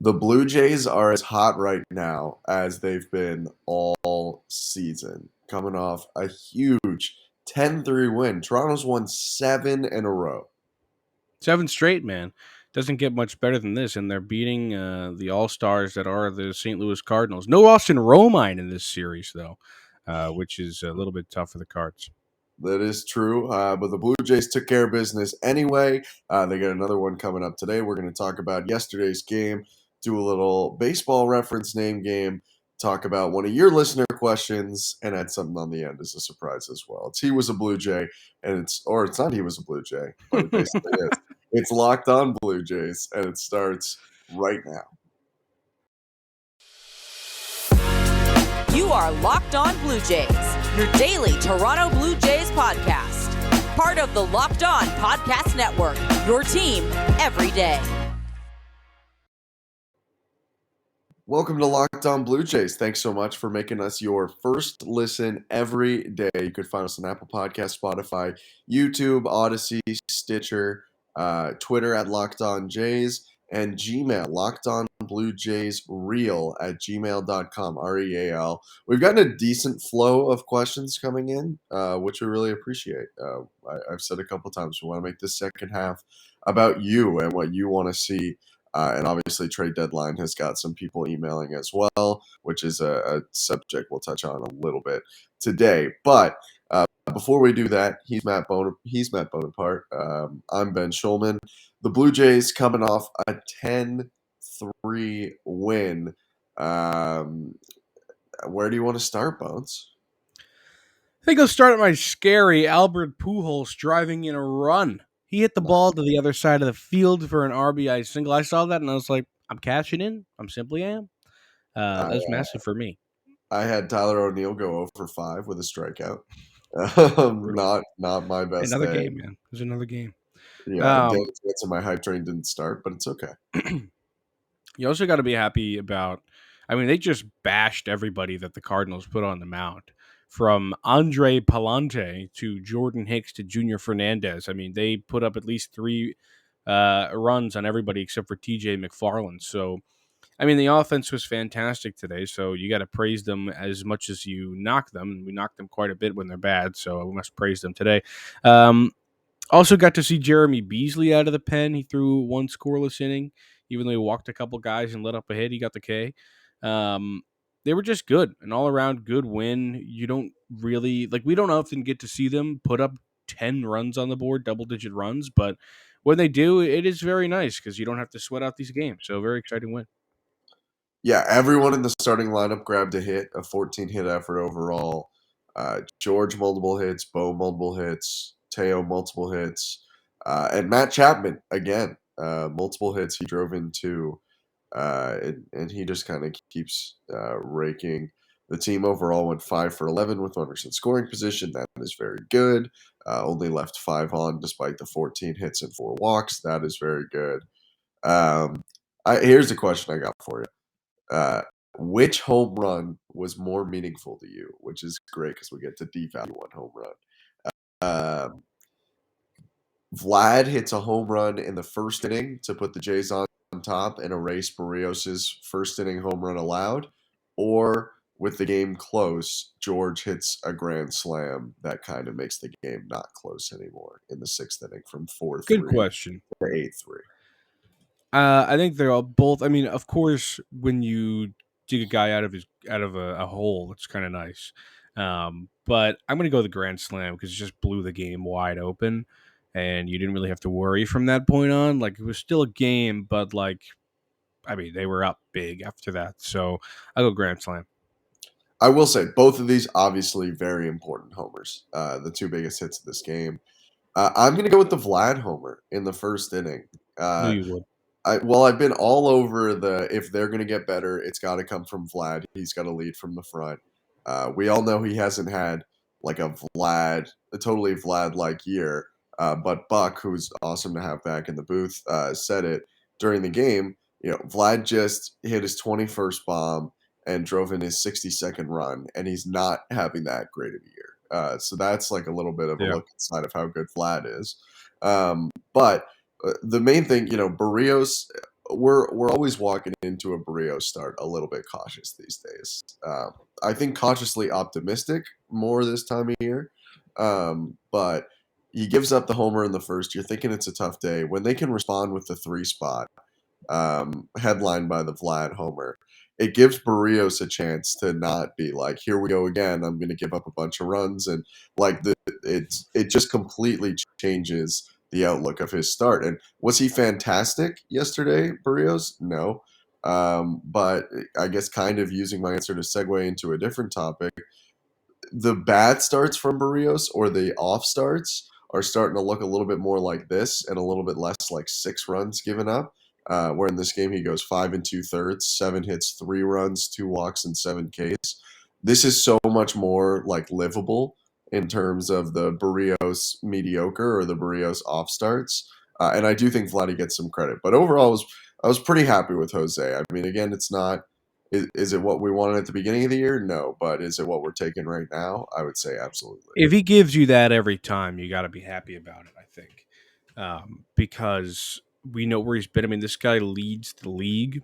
The Blue Jays are as hot right now as they've been all season, coming off a huge 10-3 win. Toronto's won 7 in a row. 7 straight, man. Doesn't get much better than this, and they're beating the All-Stars that are the St. Louis Cardinals. No Austin Romine in this series, though, which is a little bit tough for the Cards. That is true, but the Blue Jays took care of business anyway. They got another one coming up today. We're going to talk about yesterday's game, do a little baseball reference name game, talk about one of your listener questions, and add something on the end as a surprise as well. It's He Was a Blue Jay, and it's not He Was a Blue Jay, but it basically is. It's Locked On Blue Jays, and it starts right now. You are Locked On Blue Jays, your daily Toronto Blue Jays podcast. Part of the Locked On Podcast Network, your team every day. Welcome to Locked On Blue Jays. Thanks so much for making us your first listen every day. You could find us on Apple Podcasts, Spotify, YouTube, Odyssey, Stitcher, Twitter at Locked On Jays, and Gmail, LockedOnBlueJaysReal@gmail.com, REAL. We've gotten a decent flow of questions coming in, which we really appreciate. I've said a couple times, we want to make this second half about you and what you want to see. And obviously, trade deadline has got some people emailing as well, which is a subject we'll touch on a little bit today. But before we do that, he's Matt Bonaparte. I'm Ben Schulman. The Blue Jays coming off a 10-3 win. Where do you want to start, Bones? I think I'll start at my scary Albert Pujols driving in a run. He hit the ball to the other side of the field for an RBI single. I saw that and I was like, I'm cashing in. I'm simply am. That was massive for me. I had Tyler O'Neill go 0 for 5 with a strikeout. Not my best Another day. game, man. It was another game. Yeah, my hype train didn't start, but it's okay. You also got to be happy about, they just bashed everybody that the Cardinals put on the mound. From Andre Palante to Jordan Hicks to Junior Fernandez. They put up at least 3 runs on everybody except for TJ McFarland. So, the offense was fantastic today, so you got to praise them as much as you knock them. We knock them quite a bit when they're bad, so we must praise them today. Also got to see Jeremy Beasley out of the pen. He threw 1 scoreless inning, even though he walked a couple guys and let up a hit. He got the K. They were just good, an all-around good win. You don't really, we don't often get to see them put up 10 runs on the board, double-digit runs, but when they do, it is very nice because you don't have to sweat out these games. So, very exciting win. Yeah, everyone in the starting lineup grabbed a hit, a 14-hit effort overall. George, multiple hits. Bo, multiple hits. Teo, multiple hits. And Matt Chapman, again, multiple hits. He drove into, and he just kind of keeps raking. The team overall went 5 for 11 with runners in scoring position. That is very good. Only left 5 on despite the 14 hits and 4 walks. That is very good. Here's the question I got for you. Which home run was more meaningful to you? Which is great because we get to devalue one home run. Vlad hits a home run in the first inning to put the Jays on top and erase Barrios' first inning home run allowed, or with the game close, George hits a grand slam that kind of makes the game not close anymore in the 6th inning from 4-3 Good question. to 8-3. I think they're all both. Of course, when you dig a guy out of a hole, it's kind of nice. But I'm going to go the grand slam because it just blew the game wide open, and you didn't really have to worry from that point on. It was still a game, but they were up big after that. So I'll go grand slam. I will say both of these obviously very important homers. The 2 biggest hits of this game. I'm going to go with the Vlad homer in the first inning. Knew you would. I've been all over if they're going to get better, it's got to come from Vlad. He's got to lead from the front. We all know he hasn't had a totally Vlad-like year. But Buck, who's awesome to have back in the booth, said it during the game. Vlad just hit his 21st bomb and drove in his 62nd run, and he's not having that great of a year. So that's a little bit of a look inside of how good Vlad is. But the main thing, Barrios we're always walking into a Barrios start a little bit cautious these days. I think cautiously optimistic more this time of year, but he gives up the homer in the first. You're thinking it's a tough day when they can respond with the 3 spot, headlined by the Vlad homer. It gives Barrios a chance to not be like, here we go again. I'm going to give up a bunch of runs, and like it just completely changes the outlook of his start. And was he fantastic yesterday, Barrios? No. But I guess kind of using my answer to segue into a different topic, the bad starts from Barrios or the off starts are starting to look a little bit more like this and a little bit less like 6 runs given up. Where in this game he goes 5 2/3, 7 hits, 3 runs, 2 walks, and 7 Ks. This is so much more like livable in terms of the Barrios mediocre or the Barrios off starts. And I do think Vladdy gets some credit. But overall, I was pretty happy with Jose. I mean, again, it's not. Is it what we wanted at the beginning of the year? No. But is it what we're taking right now? I would say absolutely. If he gives you that every time, you got to be happy about it, I think, because we know where he's been. I mean, this guy leads the league,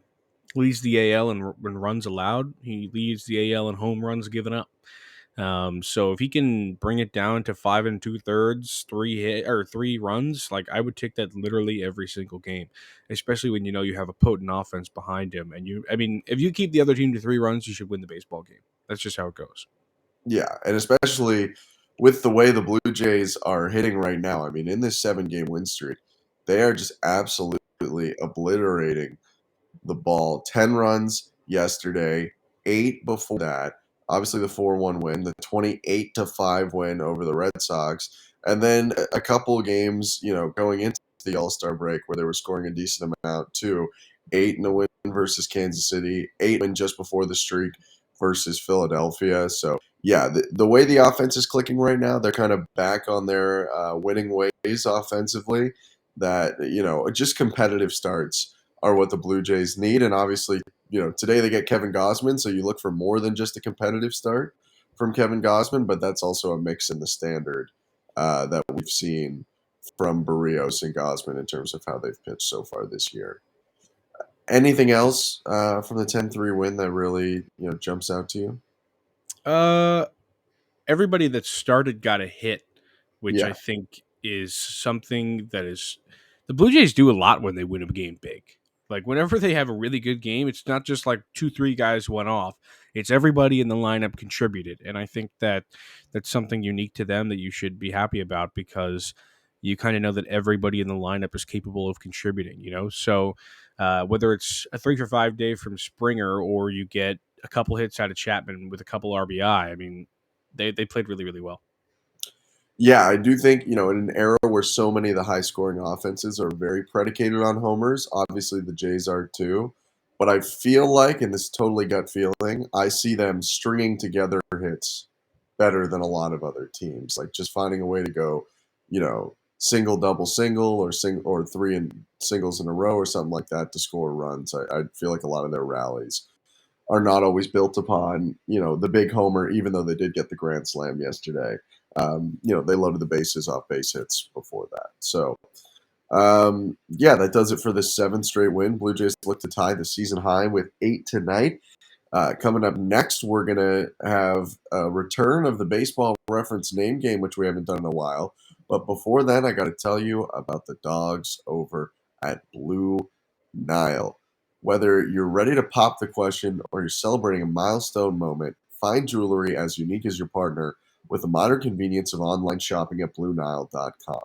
leads the AL in runs allowed. He leads the AL in home runs given up. So if he can bring it down to 5 2/3, 3 runs, like I would take that literally every single game, especially when you know you have a potent offense behind him. And I mean, if you keep the other team to 3 runs, you should win the baseball game. That's just how it goes. Yeah, and especially with the way the Blue Jays are hitting right now. I mean, in this 7-game win streak, they are just absolutely obliterating the ball. 10 runs yesterday, 8 before that. Obviously, the 4-1 win, the 28-5 win over the Red Sox, and then a couple of games, going into the All-Star break where they were scoring a decent amount too. 8 in a win versus Kansas City, 8 win just before the streak versus Philadelphia. So yeah, the way the offense is clicking right now, they're kind of back on their winning ways offensively. That just competitive starts are what the Blue Jays need. And obviously, today they get Kevin Gausman, so you look for more than just a competitive start from Kevin Gausman, but that's also a mix in the standard that we've seen from Barrios and Gausman in terms of how they've pitched so far this year. Anything else from the 10-3 win that really jumps out to you? Everybody that started got a hit, which I Yeah. think is something that is the Blue Jays do a lot when they win a game big. Like whenever they have a really good game, it's not just like 2-3 guys went off. It's everybody in the lineup contributed, and I think that that's something unique to them that you should be happy about because you kind of know that everybody in the lineup is capable of contributing. So whether it's a 3-for-5 day from Springer or you get a couple hits out of Chapman with a couple RBI, I mean, they played really, really well. Yeah, I do think, in an era where so many of the high-scoring offenses are very predicated on homers, obviously the Jays are too, but I feel like, and this is totally gut feeling, I see them stringing together hits better than a lot of other teams, like just finding a way to go, single, double, single, or 3 and singles in a row or something like that to score runs. I feel like a lot of their rallies are not always built upon, the big homer, even though they did get the grand slam yesterday. They loaded the bases off base hits before that. So, that does it for the 7th straight win. Blue Jays look to tie the season high with 8 tonight. Coming up next, we're going to have a return of the baseball reference name game, which we haven't done in a while. But before that, I got to tell you about the dogs over at Blue Nile. Whether you're ready to pop the question or you're celebrating a milestone moment, find jewelry as unique as your partner with the modern convenience of online shopping at BlueNile.com.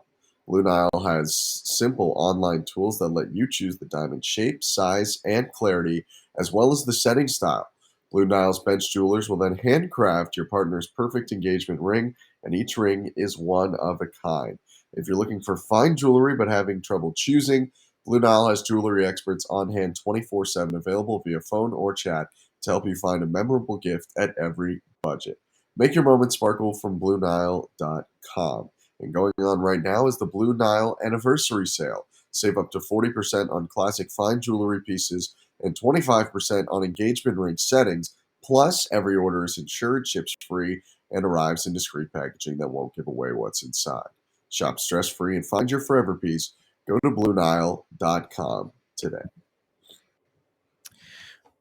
Blue Nile has simple online tools that let you choose the diamond shape, size, and clarity, as well as the setting style. Blue Nile's bench jewelers will then handcraft your partner's perfect engagement ring, and each ring is one of a kind. If you're looking for fine jewelry but having trouble choosing, Blue Nile has jewelry experts on hand 24/7 available via phone or chat to help you find a memorable gift at every budget. Make your moment sparkle from BlueNile.com. And going on right now is the Blue Nile Anniversary Sale. Save up to 40% on classic fine jewelry pieces and 25% on engagement ring settings. Plus, every order is insured, ships free, and arrives in discreet packaging that won't give away what's inside. Shop stress-free and find your forever piece. Go to BlueNile.com today.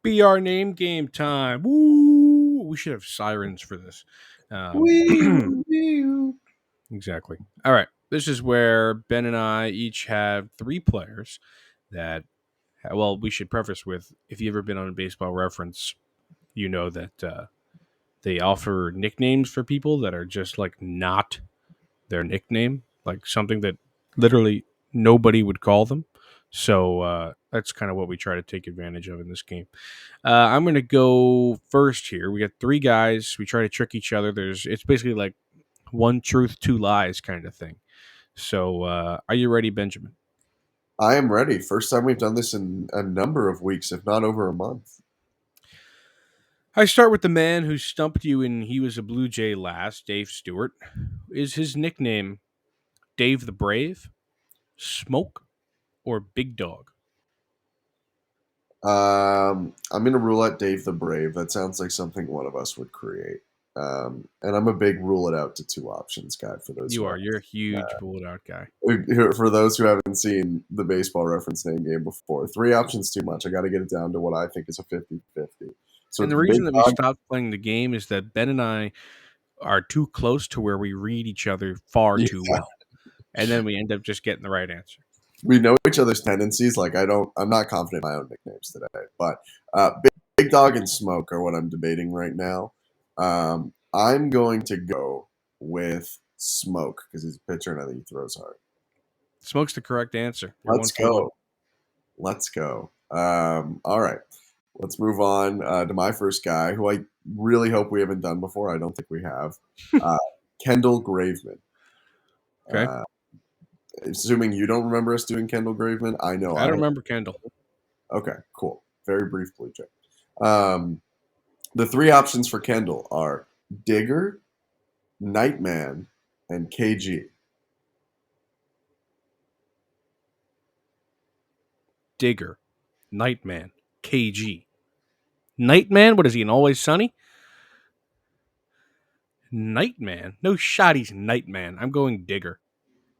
be our name game time. Woo! We should have sirens for this. Exactly. All right. This is where Ben and I each have three players that, well, we should preface with if you've ever been on a baseball reference, you know that they offer nicknames for people that are just like not their nickname, like something that literally nobody would call them. So that's kind of what we try to take advantage of in this game. I'm going to go first here. We got three guys. We try to trick each other. It's basically like one truth, two lies kind of thing. So are you ready, Benjamin? I am ready. First time we've done this in a number of weeks, if not over a month. I start with the man who stumped you and he was a Blue Jay last, Dave Stewart. Is his nickname Dave the Brave, Smoke, or Big Dog? I'm going to rule out Dave the Brave. That sounds like something one of us would create. And I'm a big rule it out to two options guy for those. You're a huge rule it out guy. For those who haven't seen the baseball reference name game before, three options too much. I got to get it down to what I think is a 50-50. So And the reason that we stopped playing the game is that Ben and I are too close to where we read each other far too well. And then we end up just getting the right answer. We know each other's tendencies. Like I'm not confident in my own nicknames today, but Big Dog and Smoke are what I'm debating right now. I'm going to go with Smoke because he's a pitcher and I think he throws hard. Smoke's the correct answer. Let's go. Let's go. All right. Let's move on to my first guy, who I really hope we haven't done before. I don't think we have. Kendall Graveman. Okay. Assuming you don't remember us doing Kendall Graveman, I know. I don't remember Kendall. Okay, cool. Very brief Blue Jay. The three options for Kendall are Digger, Nightman, and KG. Digger, Nightman, KG. Nightman? What is he, an Always Sunny? Nightman? No shot he's Nightman. I'm going Digger.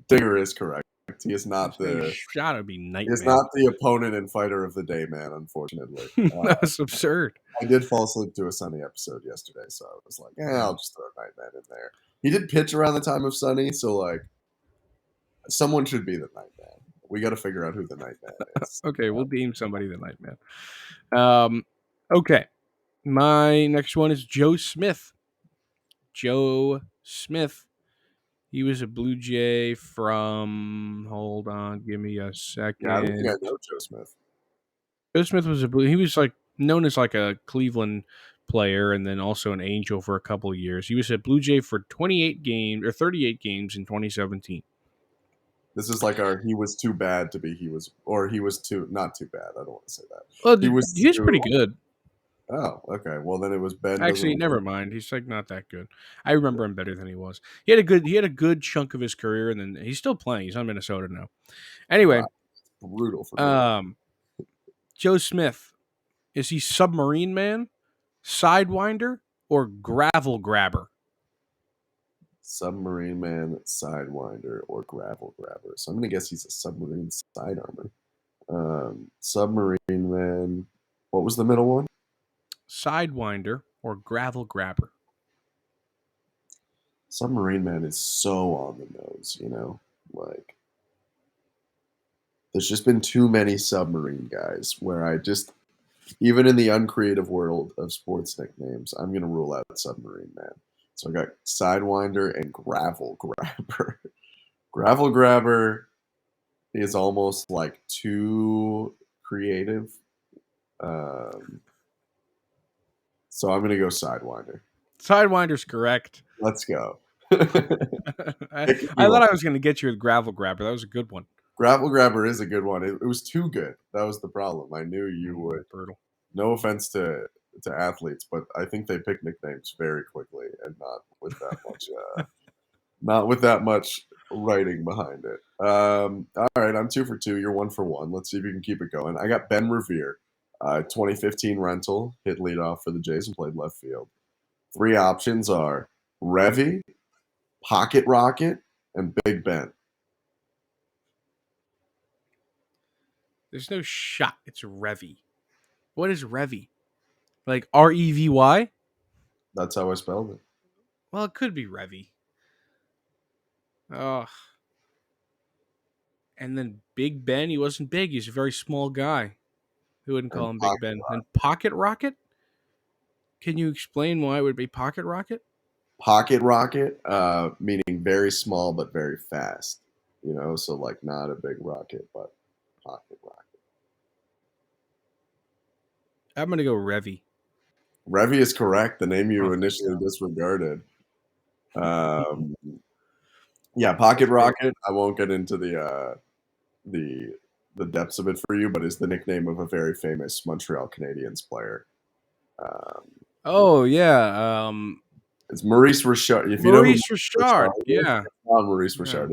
Digger is correct. He is not the shot to be Nightman. He is not the opponent and fighter of the day, man, unfortunately. That was absurd. I did fall asleep to a Sunny episode yesterday, so I was like, I'll just throw Nightman in there. He did pitch around the time of Sunny, so like someone should be the Nightman. We got to figure out who the Nightman is. Okay, we'll deem somebody the Nightman. Okay, my next one is Joe Smith. Joe Smith. He was a Blue Jay from. Hold on, give me a second. Yeah, I don't think I know Joe Smith. Joe Smith was he was like known as like a Cleveland player and then also an Angel for a couple of years. He was a Blue Jay for 38 games in 2017. This is like he was too bad to be he was too not too bad. I don't want to say that. Well, he was pretty good. Oh, okay. Well, then it was Ben. Actually, never mind. He's like not that good. I remember him better than he was. He had a good chunk of his career, and then he's still playing. He's on Minnesota now. Anyway, wow. Brutal for me. Joe Smith, is he Submarine Man, Sidewinder, or Gravel Grabber? Submarine Man, Sidewinder, or Gravel Grabber. So I'm gonna guess he's a Submarine Side Armor. Submarine Man. What was the middle one? Sidewinder or Gravel Grabber? Submarine Man is so on the nose, like there's just been too many submarine guys where even in the uncreative world of sports nicknames, I'm going to rule out Submarine Man. So I got Sidewinder and Gravel Grabber. Gravel Grabber is almost like too creative. So I'm going to go Sidewinder. Sidewinder's correct. Let's go. I thought I was going to get you with Gravel Grabber. That was a good one. Gravel Grabber is a good one. It was too good. That was the problem. I knew you would. Brutal. No offense to athletes, but I think they pick nicknames very quickly and not with that much writing behind it. All right, I'm 2 for 2. You're 1 for 1. Let's see if you can keep it going. I got Ben Revere, 2015 rental, hit leadoff for the Jays and played left field. Three options are Revy, Pocket Rocket, and Big Ben. There's no shot. It's Revy. What is Revy? Like Revy? That's how I spelled it. Well, it could be Revy. Oh. And then Big Ben, he wasn't big. He's a very small guy. Who wouldn't call And him Big Ben? And Pocket Rocket? Can you explain why it would be Pocket Rocket? Pocket rocket, meaning very small but very fast. So like not a big rocket, but pocket rocket. I'm going to go Revy. Revy is correct. The name you Oh, initially disregarded. Yeah, pocket rocket. I won't get into the depths of it for you, but it's the nickname of a very famous Montreal Canadiens player. Oh, yeah. It's Maurice Richard. If you know who Maurice Maurice Richard. Richard is, Yeah. it's not Maurice Yeah. Richard.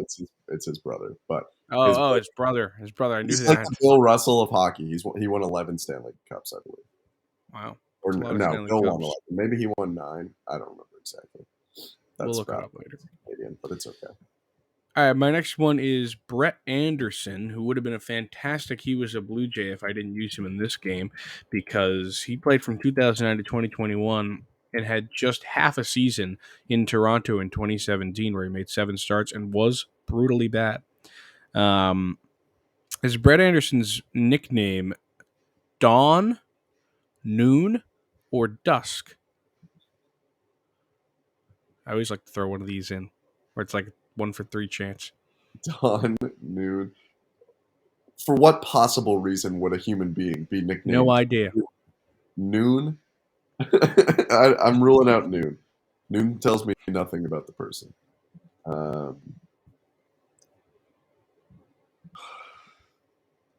It's his brother. But His brother. His brother. I knew he's like that. the Bill Russell of hockey. He won 11 Stanley Cups, I believe. Wow. Or That's a lot of no, Stanley Bill won Cups. 11. Maybe he won 9. I don't remember exactly. We'll That's look it bad. up later. Canadian, but it's okay. All right, my next one is Brett Anderson, who would have been a fantastic. He was a Blue Jay if I didn't use him in this game because he played from 2009 to 2021 and had just half a season in Toronto in 2017 where he made 7 starts and was brutally bad. Is Brett Anderson's nickname Dawn, Noon, or Dusk? I always like to throw one of these in where it's like 1 for 3 chance. Dawn, Noon. For what possible reason would a human being be nicknamed No idea. Noon? I'm ruling out Noon. Noon tells me nothing about the person. I'm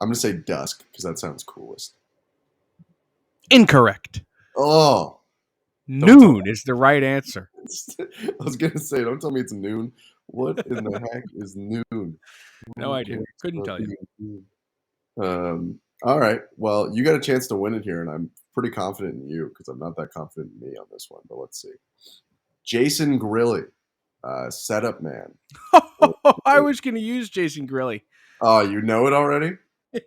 going to say Dusk because that sounds coolest. Incorrect. Oh. Noon is the right answer. I was going to say, don't tell me it's noon. What in the heck is noon? No idea. Couldn't tell you. All right. Well, you got a chance to win it here, and I'm pretty confident in you because I'm not that confident in me on this one. But let's see. Jason Grilly, setup man. I was going to use Jason Grilly. Oh, you know it already?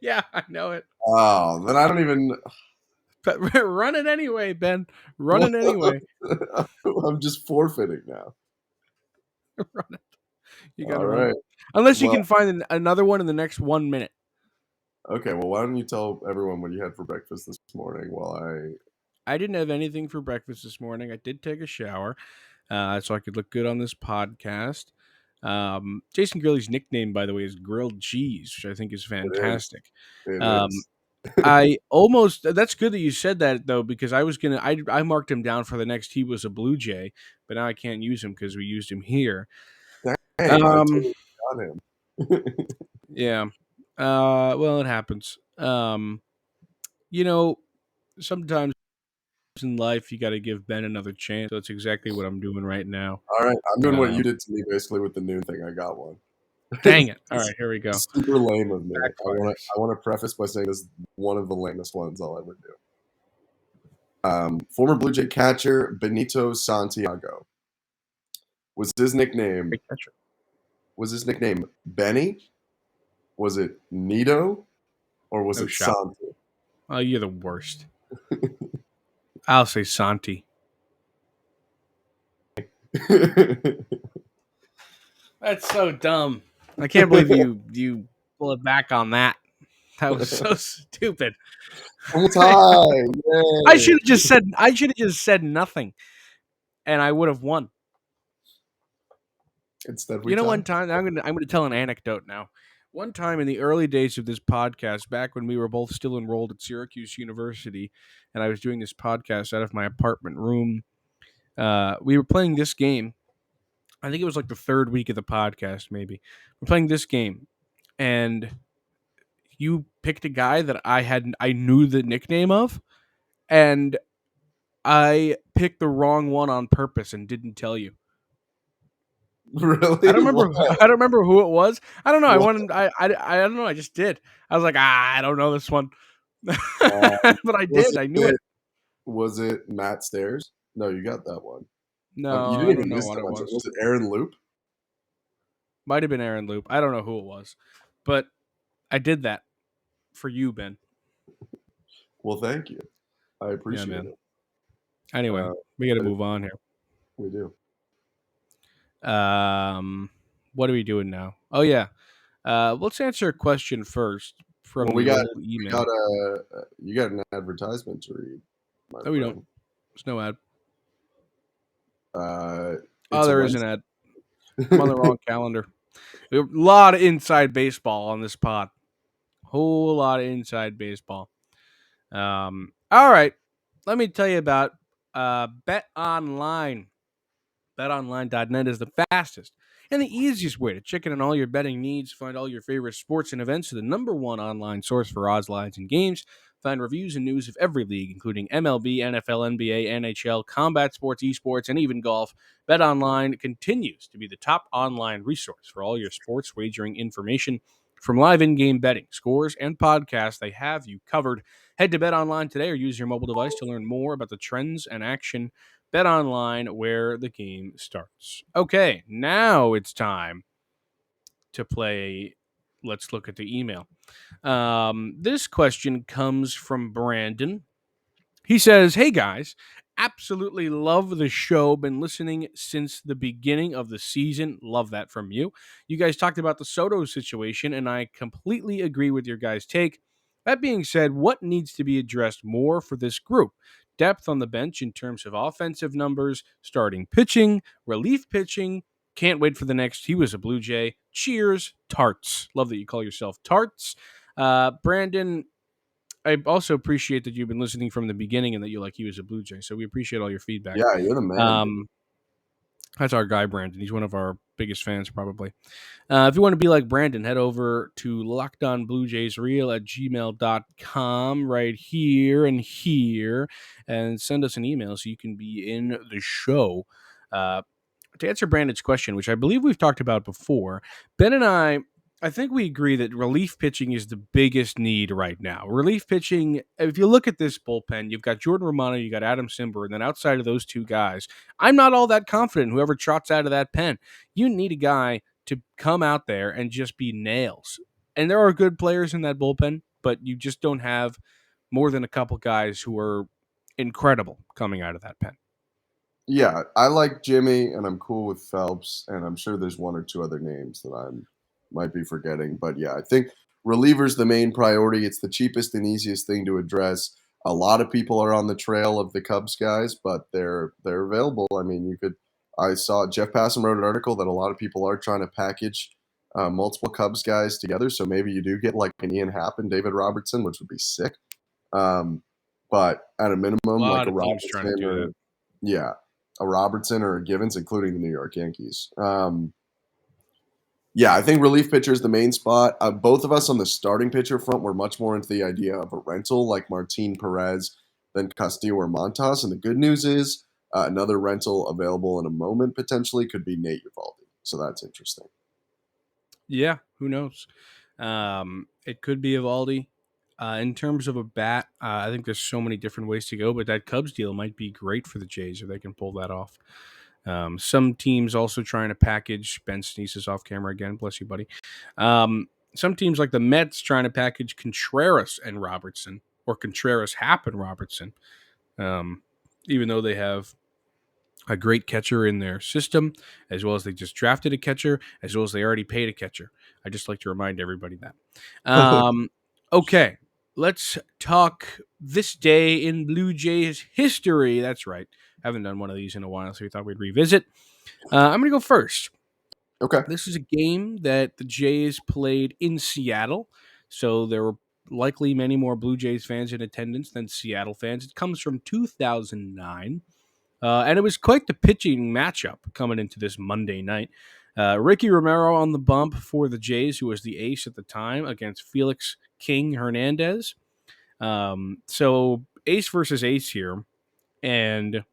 Yeah, I know it. Oh, then I don't even. But run it anyway, Ben. Run it anyway. I'm just forfeiting now. Run it. You got to All run. right. Unless you can find another one in the next 1 minute. Okay, well, why don't you tell everyone what you had for breakfast this morning while I didn't have anything for breakfast this morning. I did take a shower so I could look good on this podcast. Jason Grilly's nickname, by the way, is Grilled Cheese, which I think is fantastic. It is. I almost that's good that you said that though, because I marked him down for the next he was a Blue Jay, but now I can't use him because we used him here. Dang, I totally got him. Yeah. Well, it happens. Sometimes in life you got to give Ben another chance. So that's exactly what I'm doing right now. All right, I'm doing what you did to me basically with the noon thing. I got one. Dang it! All right, here we go. Super lame of me. Backfires. I want to preface by saying this is one of the lamest ones I'll ever do. Former Blue Jay catcher Benito Santiago. Was his nickname Benny? Was it Nito? Or was it Santi? Oh, you're the worst. I'll say Santi. That's so dumb. I can't believe you pull it back on that. That was so stupid. I should have just said nothing, and I would have won. Instead, one time I'm gonna tell an anecdote now. One time in the early days of this podcast, back when we were both still enrolled at Syracuse University, and I was doing this podcast out of my apartment room, we were playing this game. I think it was like the third week of the podcast, maybe. We're playing this game, and you picked a guy that I knew the nickname of, and I picked the wrong one on purpose and didn't tell you. Really? I don't remember who it was. I don't know. I don't know. I just did. I was like, I don't know this one. But I did. I knew it. Was it Matt Stairs? No, you got that one. No, you I didn't don't even know miss what that it much. was. Was it Aaron Loop? Might have been Aaron Loop. I don't know who it was. But I did that for you, Ben. Well, thank you. I appreciate it. Anyway, we got to move on here. We do. What are we doing now? Oh yeah. Let's answer a question first from Well, the old email. you got an advertisement to read, my No, we don't. friend. There's no ad. It's There is an ad. I'm on the wrong calendar. We have a lot of inside baseball on this pod. Whole lot of inside baseball. All right. Let me tell you about BetOnline. BetOnline.net is the fastest and the easiest way to check in on all your betting needs, find all your favorite sports and events to the number one online source for odds, lines, and games. Find reviews and news of every league, including MLB, NFL, NBA, NHL, combat sports, esports, and even golf. BetOnline continues to be the top online resource for all your sports wagering information. From live in-game betting, scores, and podcasts, they have you covered. Head to BetOnline today or use your mobile device to learn more about the trends and action. BetOnline, where the game starts. Okay, now it's time to play. Let's look at the email. This question comes from Brandon. He says, "Hey guys, absolutely love the show. Been listening since the beginning of the season. Love that from you. You guys talked about the Soto situation, and I completely agree with your guys' take. That being said, what needs to be addressed more for this group? Depth on the bench in terms of offensive numbers, starting pitching, relief pitching. Can't wait for the next. He was a Blue Jay. Cheers, Tarts. Love that you call yourself Tarts. Brandon, I also appreciate that you've been listening from the beginning and that you like he was a Blue Jay. So we appreciate all your feedback. Yeah, you're the man. That's our guy, Brandon. He's one of our biggest fans, probably. If you want to be like Brandon, head over to lockedonbluejaysreal@gmail.com right here and send us an email so you can be in the show. To answer Brandon's question, which I believe we've talked about before, Ben and I think we agree that relief pitching is the biggest need right now. Relief pitching, if you look at this bullpen, you've got Jordan Romano, you got Adam Simber, and then outside of those two guys, I'm not all that confident whoever trots out of that pen. You need a guy to come out there and just be nails. And there are good players in that bullpen, but you just don't have more than a couple guys who are incredible coming out of that pen. Yeah, I like Jimmy, and I'm cool with Phelps, and I'm sure there's one or two other names that I might be forgetting. But yeah, I think reliever's the main priority. It's the cheapest and easiest thing to address. A lot of people are on the trail of the Cubs guys, but they're available. I mean, I saw Jeff Passan wrote an article that a lot of people are trying to package multiple Cubs guys together. So maybe you do get like an Ian Happ and David Robertson, which would be sick. But at a minimum, like a teams trying to do that. Yeah, a Robertson or a Givens, including the New York Yankees. Yeah, I think relief pitcher is the main spot. Both of us on the starting pitcher front were much more into the idea of a rental like Martin Perez than Castillo or Montas. And the good news is another rental available in a moment potentially could be Nate Eovaldi. So that's interesting. Yeah, who knows? It could be Eovaldi. In terms of a bat, I think there's so many different ways to go, but that Cubs deal might be great for the Jays if they can pull that off. Some teams also trying to package. Ben sneezes off camera again. Bless you, buddy. Some teams like the Mets trying to package Contreras and Robertson, or Contreras, Happ, and Robertson, even though they have a great catcher in their system, as well as they just drafted a catcher, as well as they already paid a catcher. I just like to remind everybody that. Okay, let's talk this day in Blue Jays history. That's right. Haven't done one of these in a while, so we thought we'd revisit. I'm going to go first. Okay. This is a game that the Jays played in Seattle, so there were likely many more Blue Jays fans in attendance than Seattle fans. It comes from 2009. And it was quite the pitching matchup coming into this Monday night. Ricky Romero on the bump for the Jays, who was the ace at the time, against Felix King Hernandez. So ace versus ace here. And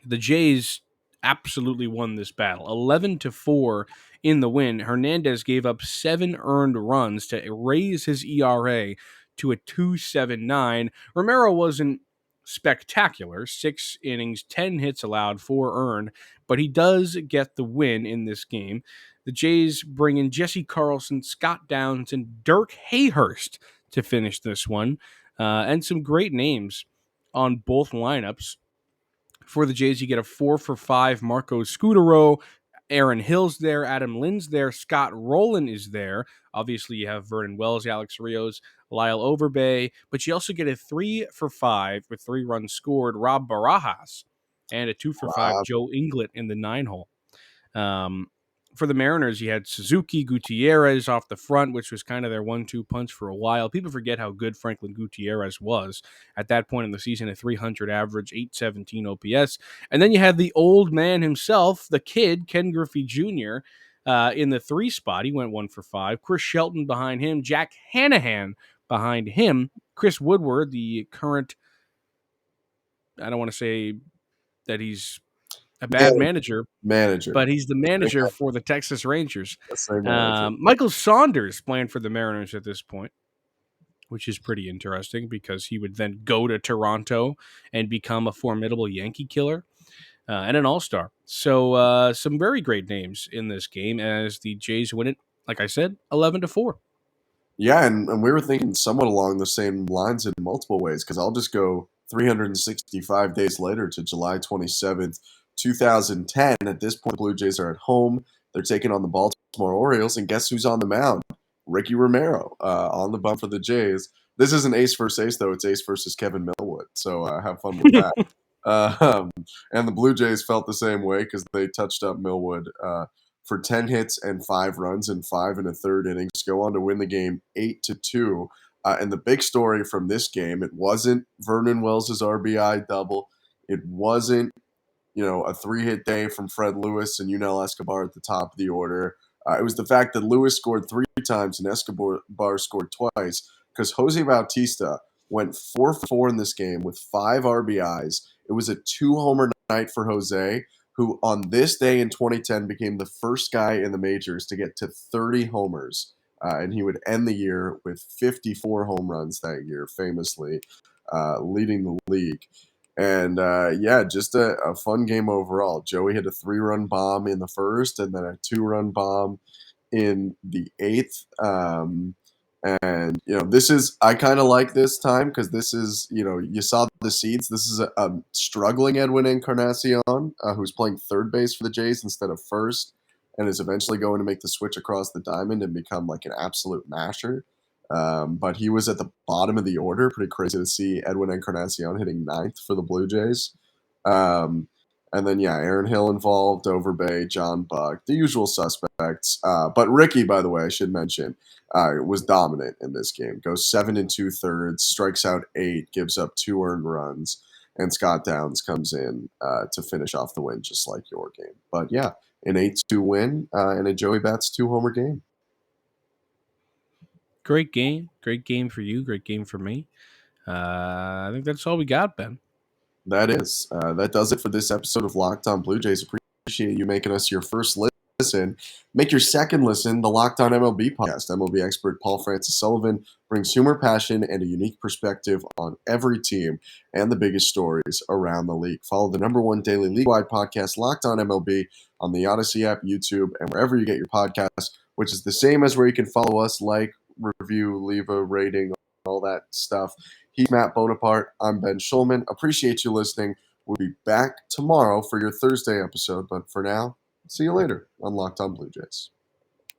the Jays absolutely won this battle. 11-4 in the win. Hernandez gave up 7 earned runs to raise his ERA to a 2.79. Romero wasn't spectacular. 6 innings, 10 hits allowed, 4 earned, but he does get the win in this game. The Jays bring in Jesse Carlson, Scott Downs, and Dirk Hayhurst to finish this one, and some great names on both lineups. For the Jays, you get a 4 for 5 Marco Scutaro. Aaron Hill's there. Adam Lynn's there. Scott Rowland is there. Obviously, you have Vernon Wells, Alex Rios, Lyle Overbay. But you also get a 3 for 5 with 3 runs scored, Rob Barajas, and a 2 for 5 Joe Inglet in the 9 hole. For the Mariners, you had Suzuki, Gutierrez off the front, which was kind of their 1-2 punch for a while. People forget how good Franklin Gutierrez was at that point in the season, a 300 average, 817 OPS. And then you had the old man himself, the kid, Ken Griffey Jr., in the 3 spot. He went 1 for 5. Chris Shelton behind him, Jack Hanahan behind him, Chris Woodward, the current, I don't want to say that he's a bad manager, but he's the manager for the Texas Rangers. Michael Saunders playing for the Mariners at this point, which is pretty interesting because he would then go to Toronto and become a formidable Yankee killer and an all-star. So some very great names in this game as the Jays win it, like I said, 11-4. Yeah, and we were thinking somewhat along the same lines in multiple ways, because I'll just go 365 days later to July 27th, 2010. At this point, the Blue Jays are at home. They're taking on the Baltimore Orioles, and guess who's on the mound? Ricky Romero on the bump for the Jays. This isn't ace versus ace, though. It's ace versus Kevin Millwood, so have fun with that. And the Blue Jays felt the same way because they touched up Millwood for 10 hits and 5 runs in 5 1/3 innings, go on to win the game 8-2. And the big story from this game, it wasn't Vernon Wells' RBI double. It wasn't, a 3-hit day from Fred Lewis and Yunel Escobar at the top of the order. It was the fact that Lewis scored 3 times and Escobar scored twice, because Jose Bautista went 4 for 4 in this game with 5 RBIs. It was a 2-homer night for Jose, who on this day in 2010 became the first guy in the majors to get to 30 homers. And he would end the year with 54 home runs that year, famously leading the league. And just a fun game overall. Joey hit a 3-run bomb in the first and then a 2-run bomb in the 8th. And, this is, I kind of like this time because this is, you saw the seeds. This is a struggling Edwin Encarnacion who's playing third base for the Jays instead of first, and is eventually going to make the switch across the diamond and become like an absolute masher. But he was at the bottom of the order. Pretty crazy to see Edwin Encarnacion hitting 9th for the Blue Jays. And then, Aaron Hill involved, Overbay, John Buck, the usual suspects. But Ricky, by the way, I should mention, was dominant in this game. Goes 7 2/3, strikes out 8, gives up 2 earned runs, and Scott Downs comes in to finish off the win, just like your game. But an 8-2 win and a Joey Bats 2-homer game. Great game for you. Great game for me. I think that's all we got, Ben. That is. That does it for this episode of Locked On Blue Jays. Appreciate you making us your first listen. Make your second listen the Locked On MLB podcast. MLB expert Paul Francis Sullivan brings humor, passion, and a unique perspective on every team and the biggest stories around the league. Follow the #1 daily league-wide podcast, Locked On MLB, on the Odyssey app, YouTube, and wherever you get your podcasts, which is the same as where you can follow us, like, review, leave a rating, all that stuff. He's Matt Bonaparte. I'm Ben Schulman. Appreciate you listening. We'll be back tomorrow for your Thursday episode. But for now, see you later on Locked On Blue Jays.